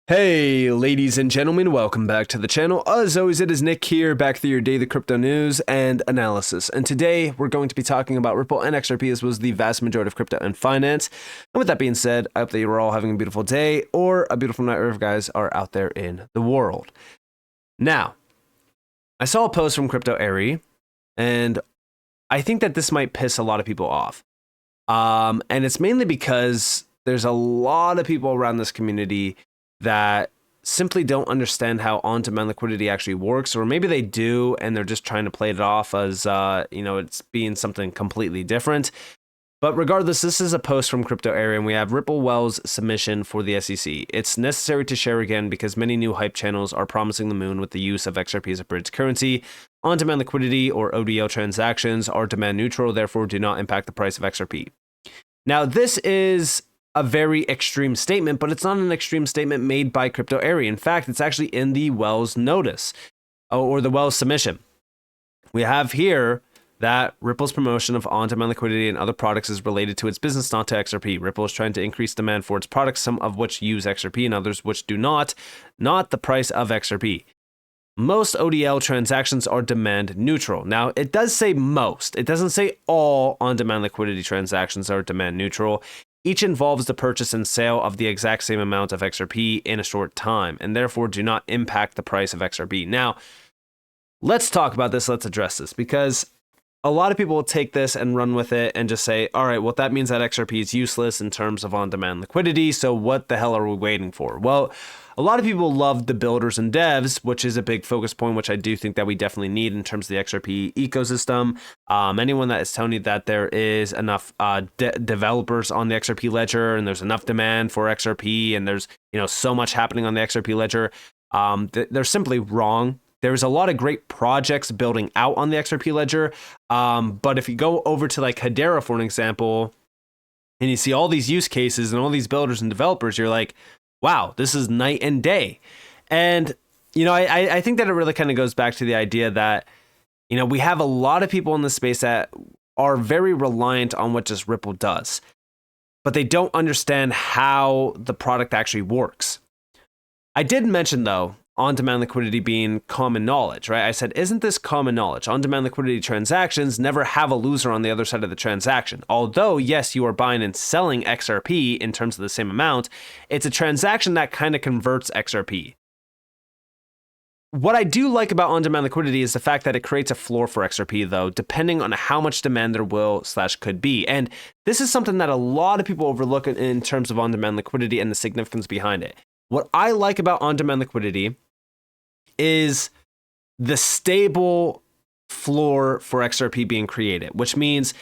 Hey, ladies and gentlemen, welcome back to the channel. As always, it is Nick here, back for your daily crypto news and analysis. And today, we're going to be talking about Ripple and XRP, as well as the vast majority of crypto and finance. And with that being said, I hope that you're all having a beautiful day or a beautiful night wherever you guys are out there in the world. Now, I saw a post from Crypto Airy, and I think that this might piss a lot of people off. And it's mainly because there's a lot of people around this community that simply don't understand how on-demand liquidity actually works, or maybe they do and they're just trying to play it off as it's being something completely different. But regardless, this is a post from Crypto Area, and we have Ripple Wells submission for the SEC. It's necessary to share again because many new hype channels are promising the moon with the use of XRP as a bridge currency. On-demand liquidity or ODL transactions are demand neutral, therefore do not impact the price of XRP. Now, this is a very extreme statement, but it's not an extreme statement made by Crypto Area. In fact, it's actually in the Wells notice or the Wells submission. We have here that Ripple's promotion of on-demand liquidity and other products is related to its business, not to XRP. Ripple is trying to increase demand for its products, some of which use XRP and others which do not the price of XRP. Most ODL transactions are demand neutral. Now, it does say most. It doesn't say all on-demand liquidity transactions are demand neutral. Each involves the purchase and sale of the exact same amount of XRP in a short time, and therefore do not impact the price of XRP. Now, let's talk about this. Let's address this, because a lot of people will take this and run with it and just say, all right, well, that means that XRP is useless in terms of on-demand liquidity, so what the hell are we waiting for? Well, a lot of people love the builders and devs, which is a big focus point, which I do think that we definitely need in terms of the XRP ecosystem. Anyone that is telling you that there is enough developers on the XRP ledger and there's enough demand for XRP and there's so much happening on the XRP ledger, they're simply wrong. There's a lot of great projects building out on the XRP ledger, but if you go over to like Hedera, for an example, and you see all these use cases and all these builders and developers, you're like, wow, this is night and day. And, I think that it really kind of goes back to the idea that, we have a lot of people in this space that are very reliant on what just Ripple does, but they don't understand how the product actually works. I did mention, though, on-demand liquidity being common knowledge, right? I said, isn't this common knowledge? On-demand liquidity transactions never have a loser on the other side of the transaction. Although, yes, you are buying and selling XRP in terms of the same amount, it's a transaction that kind of converts XRP. What I do like about on-demand liquidity is the fact that it creates a floor for XRP, though, depending on how much demand there will/could be. And this is something that a lot of people overlook in terms of on-demand liquidity and the significance behind it. What I like about on-demand liquidity is the stable floor for XRP being created, which means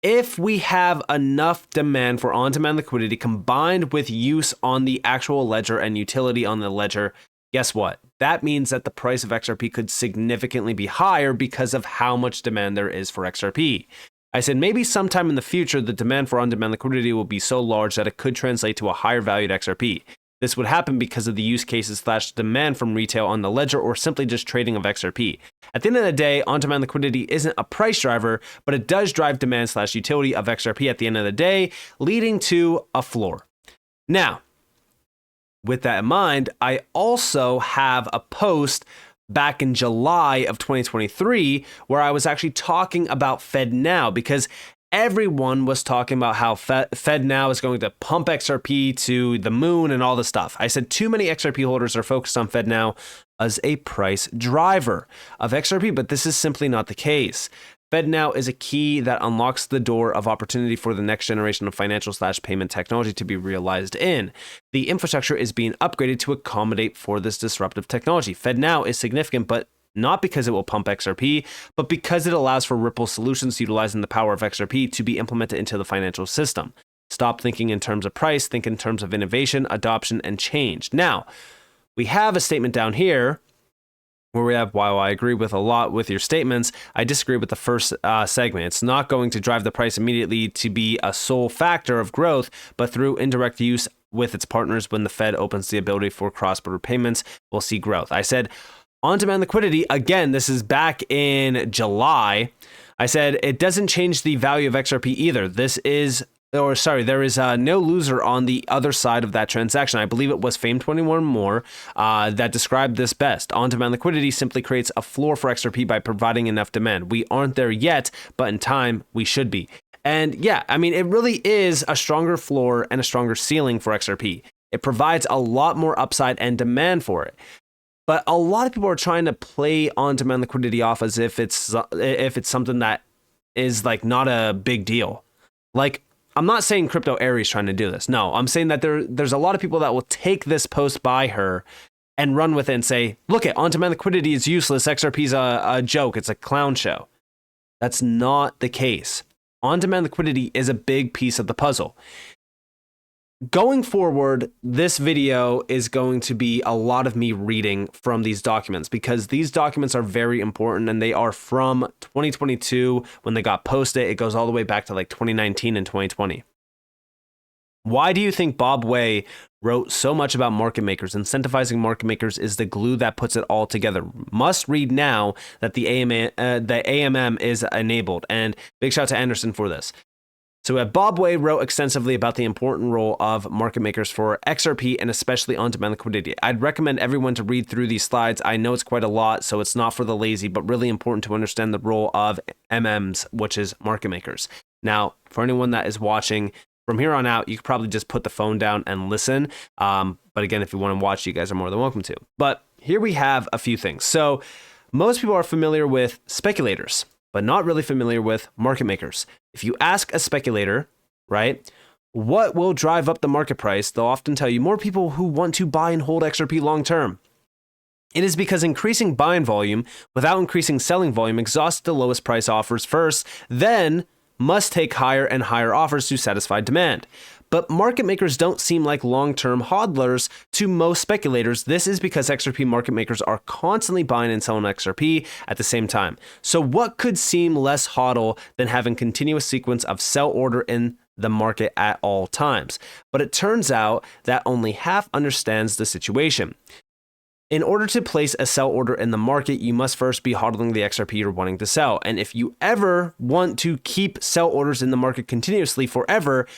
if we have enough demand for on-demand liquidity combined with use on the actual ledger and utility on the ledger, guess what? That means that the price of XRP could significantly be higher because of how much demand there is for XRP. I said maybe sometime in the future, the demand for on-demand liquidity will be so large that it could translate to a higher valued XRP. This would happen because of the use cases/demand from retail on the ledger or simply just trading of XRP. At the end of the day, on-demand liquidity isn't a price driver, but it does drive demand/utility of XRP at the end of the day, leading to a floor. Now, with that in mind, I also have a post back in July of 2023 where I was actually talking about FedNow, because everyone was talking about how FedNow is going to pump XRP to the moon and all this stuff. I said too many XRP holders are focused on FedNow as a price driver of XRP, but this is simply not the case. FedNow is a key that unlocks the door of opportunity for the next generation of financial/payment technology to be realized in. The infrastructure is being upgraded to accommodate for this disruptive technology. FedNow is significant, but not because it will pump XRP, but because it allows for Ripple solutions utilizing the power of XRP to be implemented into the financial system. Stop thinking in terms of price, think in terms of innovation, adoption, and change. Now, we have a statement down here where we have, while I agree with a lot with your statements, I disagree with the first segment. It's not going to drive the price immediately to be a sole factor of growth, but through indirect use with its partners when the Fed opens the ability for cross-border payments, we'll see growth. I said, on-demand liquidity, again, this is back in July. I said it doesn't change the value of XRP either. This is there is no loser on the other side of that transaction. I believe it was Fame21 More that described this best. On-demand liquidity simply creates a floor for XRP by providing enough demand. We aren't there yet, but in time, we should be. And yeah, I mean, it really is a stronger floor and a stronger ceiling for XRP. It provides a lot more upside and demand for it. But a lot of people are trying to play on-demand liquidity off as if it's something that is like not a big deal. Like, I'm not saying Crypto Aries trying to do this. No, I'm saying that there's a lot of people that will take this post by her and run with it and say, look, on-demand liquidity is useless. XRP's a joke. It's a clown show. That's not the case. On-demand liquidity is a big piece of the puzzle. Going forward, this video is going to be a lot of me reading from these documents because these documents are very important and they are from 2022 when they got posted. It goes all the way back to like 2019 and 2020. Why do you think Bob Way wrote so much about market makers? Incentivizing market makers is the glue that puts it all together. Must read now that the AMM is enabled. And big shout out to Anderson for this. So Bob Way wrote extensively about the important role of market makers for XRP and especially on-demand liquidity. I'd recommend everyone to read through these slides. I know it's quite a lot, so it's not for the lazy, but really important to understand the role of MMs, which is market makers. Now, for anyone that is watching, from here on out, you could probably just put the phone down and listen. But again, if you want to watch, you guys are more than welcome to. But here we have a few things. So most people are familiar with speculators, but not really familiar with market makers. If you ask a speculator, right, what will drive up the market price, they'll often tell you more people who want to buy and hold XRP long term. It is because increasing buying volume without increasing selling volume exhausts the lowest price offers first, then must take higher and higher offers to satisfy demand. But market makers don't seem like long-term hodlers to most speculators. This is because XRP market makers are constantly buying and selling XRP at the same time. So what could seem less hodl than having continuous sequence of sell order in the market at all times? But it turns out that only half understands the situation. In order to place a sell order in the market, you must first be hodling the XRP you're wanting to sell. And if you ever want to keep sell orders in the market continuously forever,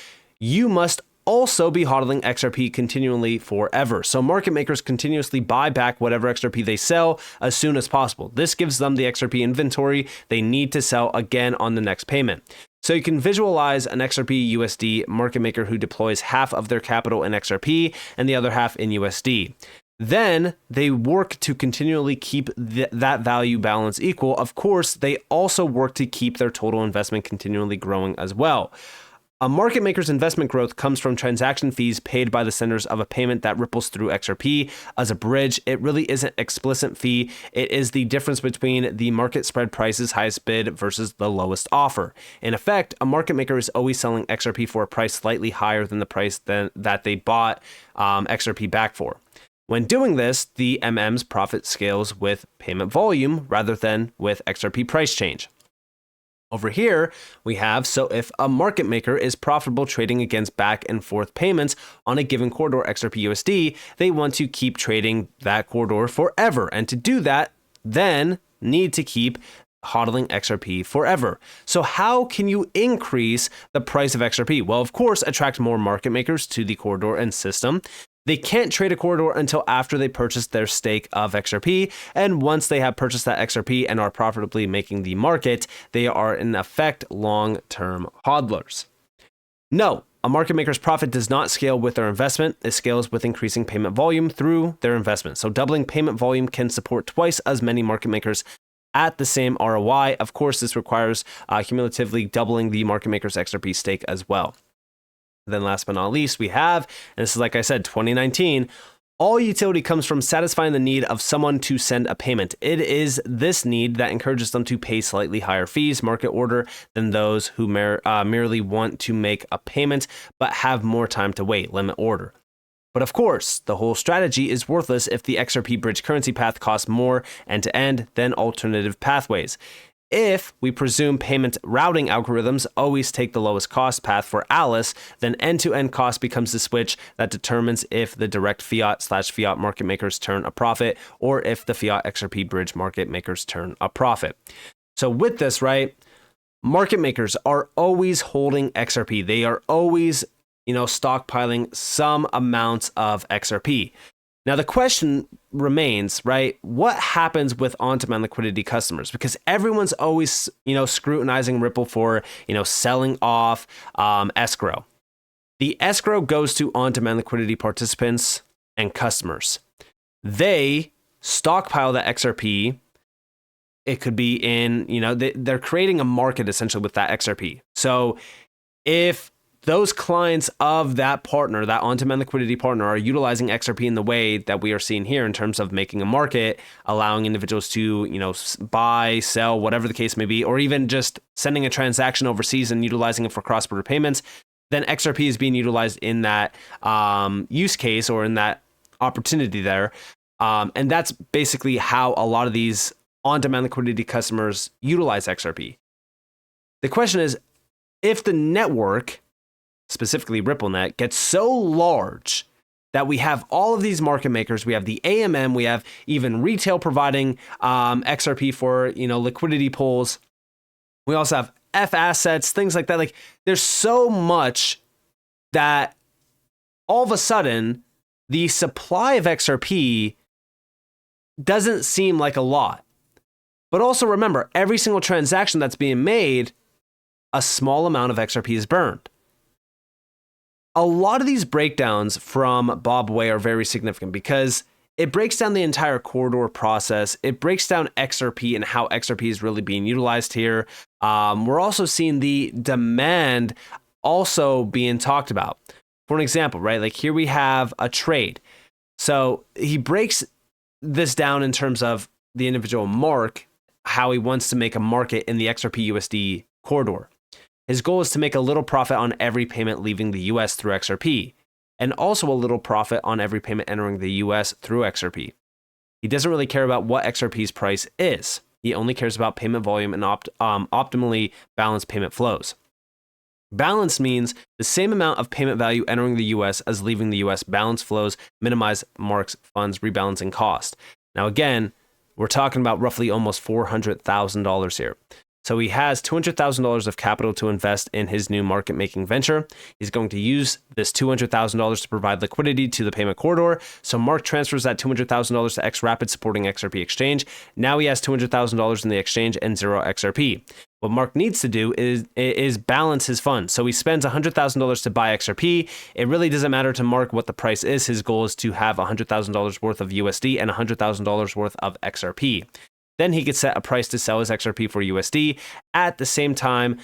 you must also be hodling XRP continually forever. So market makers continuously buy back whatever XRP they sell as soon as possible. This gives them the XRP inventory they need to sell again on the next payment. So you can visualize an XRP USD market maker who deploys half of their capital in XRP and the other half in USD. Then they work to continually keep that value balance equal. Of course, they also work to keep their total investment continually growing as well. A market maker's investment growth comes from transaction fees paid by the senders of a payment that ripples through XRP as a bridge. It really isn't explicit fee. It is the difference between the market spread price's highest bid versus the lowest offer. In effect, a market maker is always selling XRP for a price slightly higher than the price that they bought XRP back for. When doing this, the MM's profit scales with payment volume rather than with XRP price change. Over here, we have, so if a market maker is profitable trading against back and forth payments on a given corridor XRP USD, they want to keep trading that corridor forever. And to do that, then need to keep hodling XRP forever. So how can you increase the price of XRP? Well, of course, attract more market makers to the corridor and system. They can't trade a corridor until after they purchase their stake of XRP. And once they have purchased that XRP and are profitably making the market, they are in effect long-term hodlers. No, a market maker's profit does not scale with their investment. It scales with increasing payment volume through their investment. So doubling payment volume can support twice as many market makers at the same ROI. Of course, this requires cumulatively doubling the market maker's XRP stake as well. Then last but not least, we have, and this is like I said, 2019, all utility comes from satisfying the need of someone to send a payment. It is this need that encourages them to pay slightly higher fees, market order, than those who merely want to make a payment but have more time to wait, limit order. But of course, the whole strategy is worthless if the XRP bridge currency path costs more end-to-end than alternative pathways. If we presume payment routing algorithms always take the lowest cost path for Alice, then end-to-end cost becomes the switch that determines if the direct fiat/fiat market makers turn a profit or if the fiat XRP bridge market makers turn a profit. So with this, right, market makers are always holding XRP. They are always, stockpiling some amounts of XRP. Now, the question remains, right? What happens with on-demand liquidity customers? Because everyone's always, scrutinizing Ripple for, selling off escrow. The escrow goes to on-demand liquidity participants and customers. They stockpile the XRP. It could be in, they're creating a market essentially with that XRP. So if those clients of that partner, that on-demand liquidity partner, are utilizing XRP in the way that we are seeing here in terms of making a market, allowing individuals to, buy, sell, whatever the case may be, or even just sending a transaction overseas and utilizing it for cross-border payments, then XRP is being utilized in that use case or in that opportunity there. And that's basically how a lot of these on-demand liquidity customers utilize XRP. The question is, if the network, specifically RippleNet, gets so large that we have all of these market makers, we have the AMM, we have even retail providing XRP for liquidity pools. We also have F assets, things like that. Like, there's so much that all of a sudden the supply of XRP doesn't seem like a lot. But also remember, every single transaction that's being made, a small amount of XRP is burned. A lot of these breakdowns from Bob Way are very significant because it breaks down the entire corridor process. It breaks down XRP and how XRP is really being utilized here. We're also seeing the demand also being talked about. For an example, right? Like here we have a trade. So he breaks this down in terms of the individual mark, how he wants to make a market in the XRP USD corridor. His goal is to make a little profit on every payment leaving the US through XRP, and also a little profit on every payment entering the US through XRP. He doesn't really care about what XRP's price is. He only cares about payment volume and optimally balanced payment flows. Balance means the same amount of payment value entering the US as leaving the US. Balance flows minimize marks, funds, rebalancing cost. Now again, we're talking about roughly almost $400,000 here. So he has $200,000 of capital to invest in his new market-making venture. He's going to use this $200,000 to provide liquidity to the payment corridor. So Mark transfers that $200,000 to XRapid supporting XRP exchange. Now he has $200,000 in the exchange and 0 XRP. What Mark needs to do is balance his funds. So he spends $100,000 to buy XRP. It really doesn't matter to Mark what the price is. His goal is to have $100,000 worth of USD and $100,000 worth of XRP. Then he could set a price to sell his XRP for USD at the same time,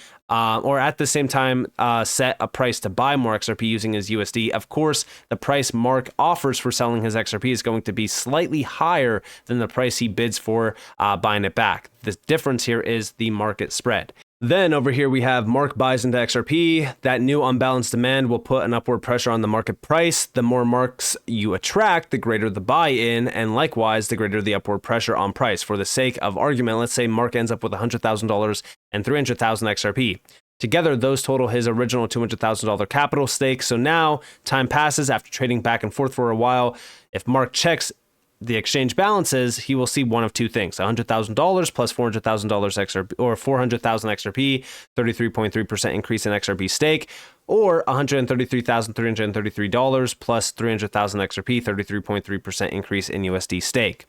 set a price to buy more XRP using his USD. Of course, the price Mark offers for selling his XRP is going to be slightly higher than the price he bids for buying it back. The difference here is the market spread. Then over here, we have Mark buys into XRP. That new unbalanced demand will put an upward pressure on the market price. The more marks you attract, the greater the buy-in, and likewise, the greater the upward pressure on price. For the sake of argument, let's say Mark ends up with $100,000 and 300,000 XRP. Together, those total his original $200,000 capital stake. So now, time passes after trading back and forth for a while. If Mark checks the exchange balances, he will see one of two things: $100,000 plus $400,000 XRP, or 400,000 XRP, 33.3% increase in XRP stake, or $133,333 plus 300,000 XRP, 33.3% increase in USD stake.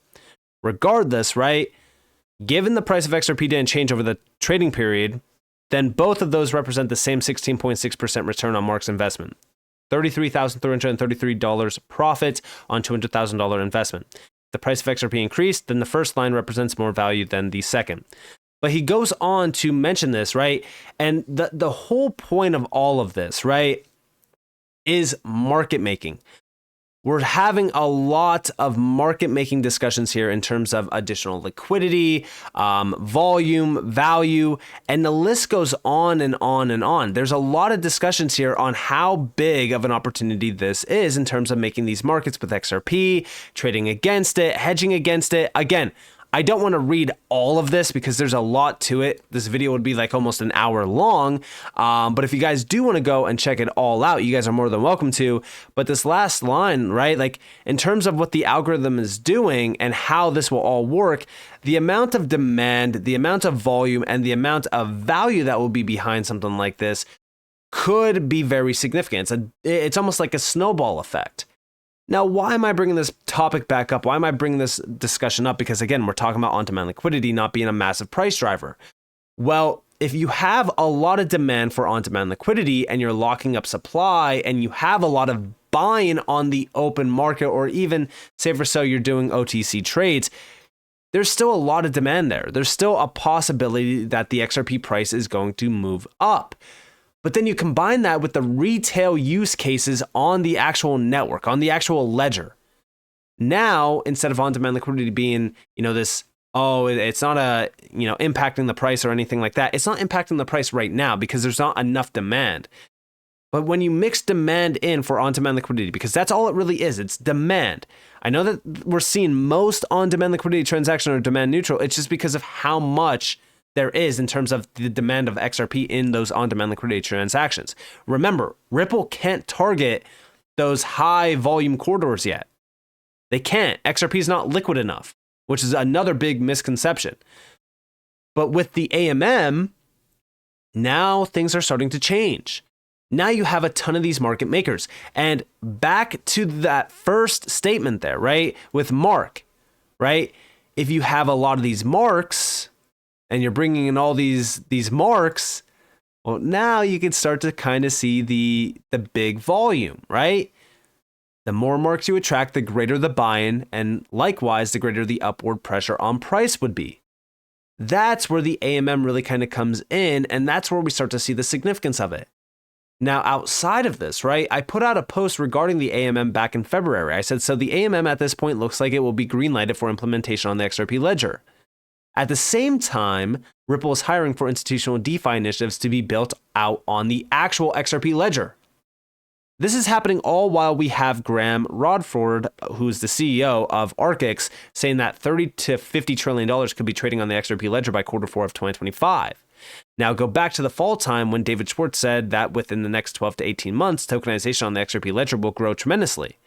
Regardless, right? Given the price of XRP didn't change over the trading period, then both of those represent the same 16.6% return on Mark's investment. $33,333 profit on $200,000 investment. If the price of XRP increased, then the first line represents more value than the second. But he goes on to mention this, right? And the whole point of all of this, right, is market making. We're having a lot of market making discussions here in terms of additional liquidity, volume, value, and the list goes on and on and on. There's a lot of discussions here on how big of an opportunity this is in terms of making these markets with XRP, trading against it, hedging against it. Again, I don't want to read all of this because there's a lot to it. This video would be like almost an hour long. But if you guys do want to go and check it all out, you guys are more than welcome to. But this last line, right? Like in terms of what the algorithm is doing and how this will all work, the amount of demand, the amount of volume, and the amount of value that will be behind something like this could be very significant. It's almost like a snowball effect. Now, why am I bringing this topic back up? Why am I bringing this discussion up? Because again, we're talking about on-demand liquidity not being a massive price driver. Well, if you have a lot of demand for on-demand liquidity and you're locking up supply and you have a lot of buying on the open market, or even say for so you're doing OTC trades, there's still a lot of demand there. There's still a possibility that the XRP price is going to move up. But then you combine that with the retail use cases on the actual network, on the actual ledger. Now, instead of on-demand liquidity being, this, it's not impacting the price or anything like that. It's not impacting the price right now because there's not enough demand. But when you mix demand in for on-demand liquidity, because that's all it really is, it's demand. I know that we're seeing most on-demand liquidity transactions are demand neutral. It's just because of how much there is in terms of the demand of XRP in those on-demand liquidity transactions. Remember, Ripple can't target those high volume corridors yet. They can't. XRP is not liquid enough, which is another big misconception. But with the AMM, now things are starting to change. Now you have a ton of these market makers. And back to that first statement there, right? With Mark, right? If you have a lot of these marks, and you're bringing in all these marks, well, now you can start to kind of see the big volume, right? The more marks you attract, the greater the buy-in, and likewise, the greater the upward pressure on price would be. That's where the AMM really kind of comes in, and that's where we start to see the significance of it. Now, outside of this, right, I put out a post regarding the AMM back in February. I said, so the AMM at this point looks like it will be greenlighted for implementation on the XRP ledger. At the same time, Ripple is hiring for institutional DeFi initiatives to be built out on the actual XRP ledger. This is happening all while we have Graham Rodford, who's the CEO of Arcix, saying that $30 to $50 trillion could be trading on the XRP ledger by Q4 of 2025. Now go back to the fall time when David Schwartz said that within the next 12 to 18 months, tokenization on the XRP ledger will grow tremendously.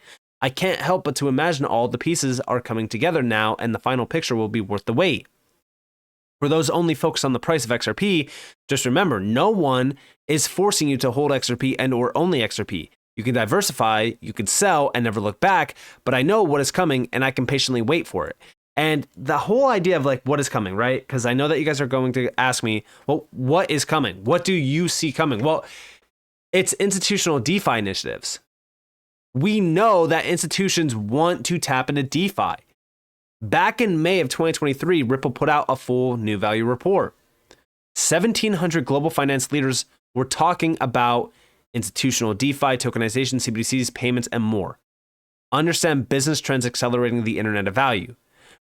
I can't help but to imagine all the pieces are coming together now and the final picture will be worth the wait. For those only focused on the price of XRP, just remember, no one is forcing you to hold XRP and or only XRP. You can diversify, you can sell and never look back, but I know what is coming and I can patiently wait for it. And the whole idea of like what is coming, right? Because I know that you guys are going to ask me, well, what is coming? What do you see coming? Well, it's institutional DeFi initiatives. We know that institutions want to tap into DeFi. Back in May of 2023, Ripple put out a full new value report. 1,700 global finance leaders were talking about institutional DeFi, tokenization, CBDCs, payments, and more. Understand business trends accelerating the internet of value.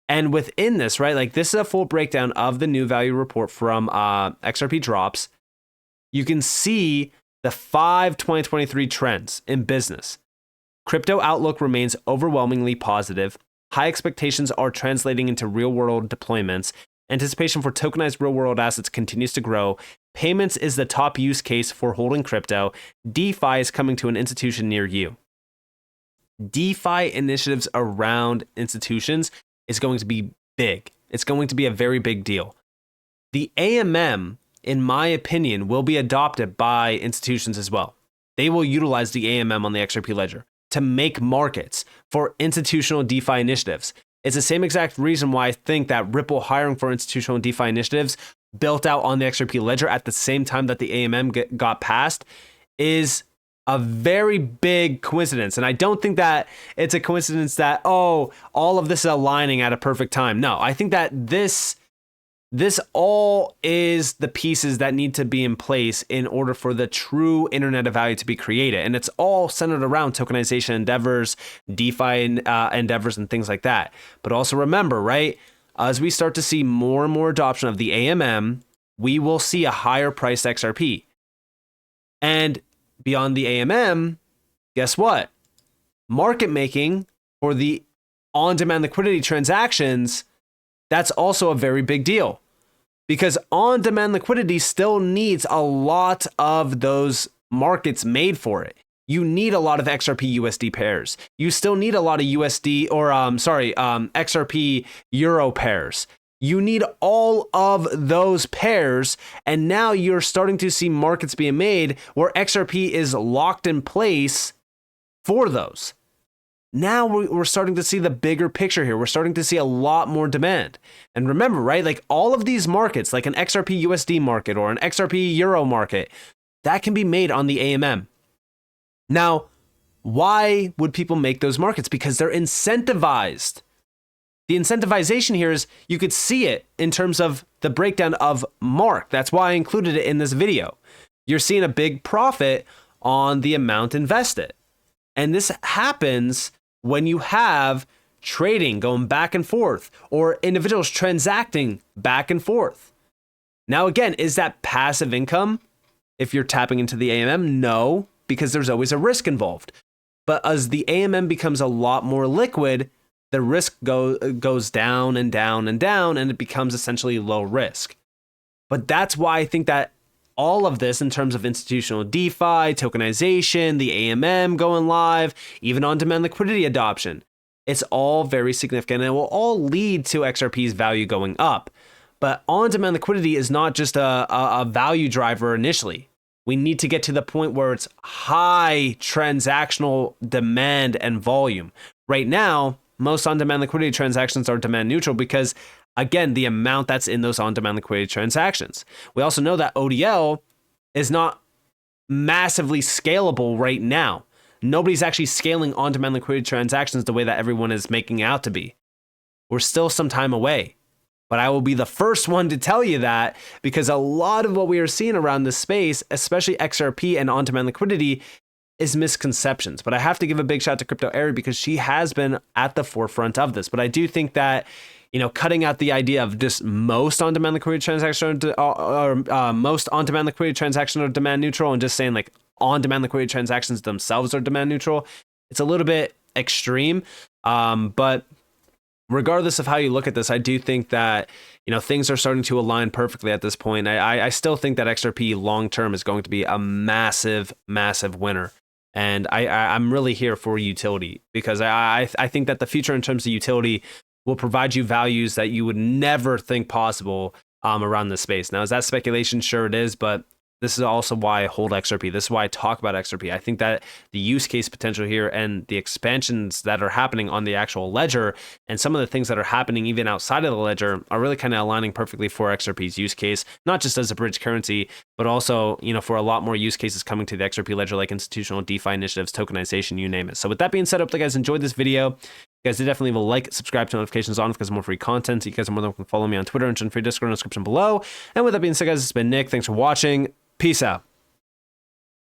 And within this, right, like this is a full breakdown of the new value report from XRP Drops. You can see the 5 2023 trends in business. Crypto outlook remains overwhelmingly positive. High expectations are translating into real-world deployments. Anticipation for tokenized real-world assets continues to grow. Payments is the top use case for holding crypto. DeFi is coming to an institution near you. DeFi initiatives around institutions is going to be big. It's going to be a very big deal. The AMM, in my opinion, will be adopted by institutions as well. They will utilize the AMM on the XRP ledger to make markets for institutional DeFi initiatives. It's the same exact reason why I think that Ripple hiring for institutional DeFi initiatives built out on the XRP ledger at the same time that the AMM got passed is a very big coincidence. And I don't think that it's a coincidence that, all of this is aligning at a perfect time. No, I think that this all is the pieces that need to be in place in order for the true internet of value to be created. And it's all centered around tokenization endeavors, DeFi endeavors, and things like that. But also remember, right, as we start to see more and more adoption of the AMM, we will see a higher priced XRP. And beyond the AMM, guess what? Market making for the on-demand liquidity transactions That's also a very big deal because on-demand liquidity still needs a lot of those markets made for it. You need a lot of XRP USD pairs. You still need a lot of XRP Euro pairs. You need all of those pairs, and now you're starting to see markets being made where XRP is locked in place for those. Now we're starting to see the bigger picture here. We're starting to see a lot more demand. And remember, right, like all of these markets, like an XRP USD market or an XRP Euro market, that can be made on the AMM. Now, why would people make those markets? Because they're incentivized. The incentivization here is you could see it in terms of the breakdown of Mark. That's why I included it in this video. You're seeing a big profit on the amount invested. And this happens when you have trading going back and forth or individuals transacting back and forth. Now, again, is that passive income if you're tapping into the AMM? No, because there's always a risk involved. But as the AMM becomes a lot more liquid, the risk goes down and down and down, and it becomes essentially low risk. But that's why I think that all of this in terms of institutional DeFi, tokenization, the AMM going live, even on-demand liquidity adoption, it's all very significant and it will all lead to XRP's value going up. But on-demand liquidity is not just a value driver initially. We need to get to the point where it's high transactional demand and volume. Right now, most on-demand liquidity transactions are demand neutral because, again, the amount that's in those on-demand liquidity transactions. We also know that ODL is not massively scalable right now. Nobody's actually scaling on-demand liquidity transactions the way that everyone is making it out to be. We're still some time away. But I will be the first one to tell you that because a lot of what we are seeing around this space, especially XRP and on-demand liquidity, is misconceptions. But I have to give a big shout to Crypto Ari because she has been at the forefront of this. But I do think that, cutting out the idea of just most on-demand liquidity transactions or most on-demand liquidity transactions are demand neutral and just saying like on-demand liquidity transactions themselves are demand neutral, it's a little bit extreme. But regardless of how you look at this, I do think that, things are starting to align perfectly at this point. I still think that XRP long-term is going to be a massive, massive winner. And I'm really here for utility because I think that the future in terms of utility will provide you values that you would never think possible around this space. Now, is that speculation? Sure it is, but this is also why I hold XRP. This is why I talk about XRP. I think that the use case potential here and the expansions that are happening on the actual ledger and some of the things that are happening even outside of the ledger are really kind of aligning perfectly for XRP's use case, not just as a bridge currency, but also, for a lot more use cases coming to the XRP ledger, like institutional DeFi initiatives, tokenization, you name it. So with that being said, I hope you guys enjoyed this video. You guys did definitely leave a like, subscribe to notifications on because more free content. You guys are more than welcome to follow me on Twitter and join free Discord in the description below. And with that being said, guys, it's been Nick. Thanks for watching. Peace out.